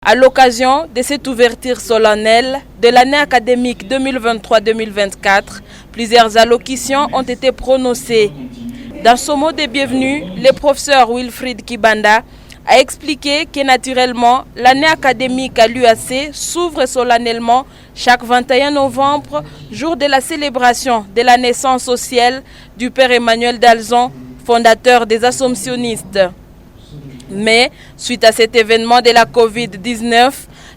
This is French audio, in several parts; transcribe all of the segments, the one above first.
À l'occasion de cette ouverture solennelle de l'année académique 2023-2024, plusieurs allocutions ont été prononcées. Dans son mot de bienvenue, le professeur Wilfried Kibanda a expliqué que naturellement, l'année académique à l'UAC s'ouvre solennellement chaque 21 novembre, jour de la célébration de la naissance au ciel du Père Emmanuel d'Alzon, fondateur des Assomptionnistes. Mais, suite à cet événement de la Covid-19,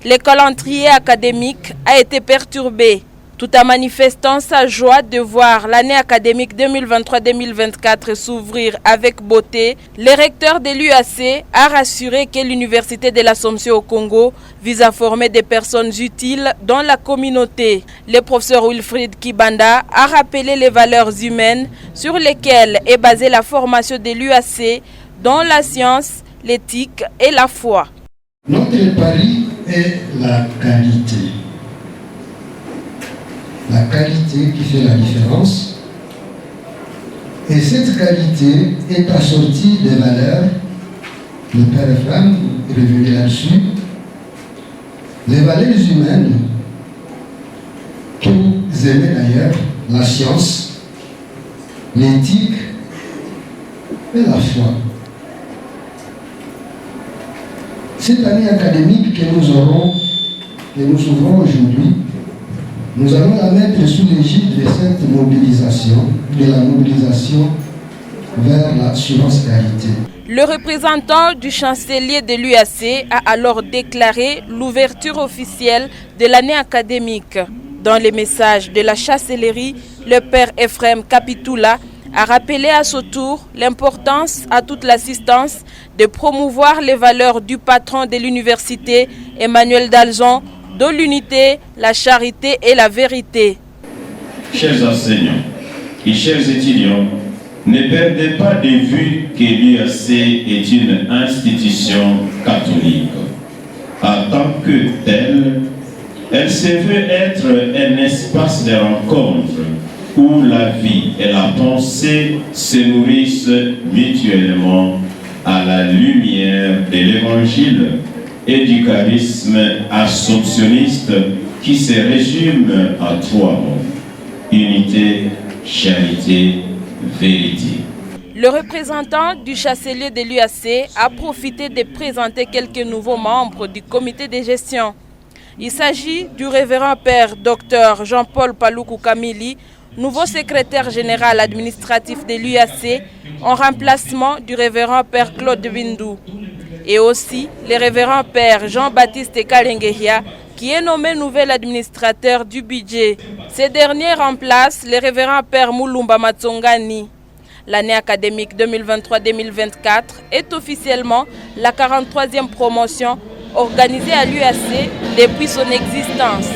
le calendrier académique a été perturbé. Tout en manifestant sa joie de voir l'année académique 2023-2024 s'ouvrir avec beauté, le recteur de l'UAC a rassuré que l'Université de l'Assomption au Congo vise à former des personnes utiles dans la communauté. Le professeur Wilfried Kibanda a rappelé les valeurs humaines sur lesquelles est basée la formation de l'UAC, dont la science, l'éthique et la foi. Notre pari est la qualité. La qualité qui fait la différence. Et cette qualité est assortie des valeurs. Le Père Ephraim est revenu là-dessus. Les valeurs humaines, que vous aimez d'ailleurs, la science, l'éthique et la foi. Cette année académique que nous ouvrons aujourd'hui, nous allons la mettre sous l'égide de cette mobilisation, de la mobilisation vers l'assurance qualité. Le représentant du chancelier de l'UAC a alors déclaré l'ouverture officielle de l'année académique. Dans les messages de la chancellerie, le père Ephraim Kapitula a rappelé à son tour l'importance à toute l'assistance de promouvoir les valeurs du patron de l'université, Emmanuel d'Alzon, de l'unité, la charité et la vérité. Chers enseignants et chers étudiants, ne perdez pas de vue que l'UAC est une institution catholique. En tant que telle, elle se veut être un espace de rencontre où la vie et la pensée se nourrissent mutuellement à la lumière de l'Évangile et du charisme assomptionniste qui se résume à trois mots: unité, charité, vérité. Le représentant du chancelier de l'UAC a profité de présenter quelques nouveaux membres du comité de gestion. Il s'agit du révérend père Dr Jean-Paul Paluku Kamili, nouveau secrétaire général administratif de l'UAC, en remplacement du révérend père Claude Bindou. Et aussi le révérend père Jean-Baptiste Kalengehia, qui est nommé nouvel administrateur du budget. Ce dernier remplace le révérend père Moulumba Matsongani. L'année académique 2023-2024 est officiellement la 43e promotion organisée à l'UAC depuis son existence.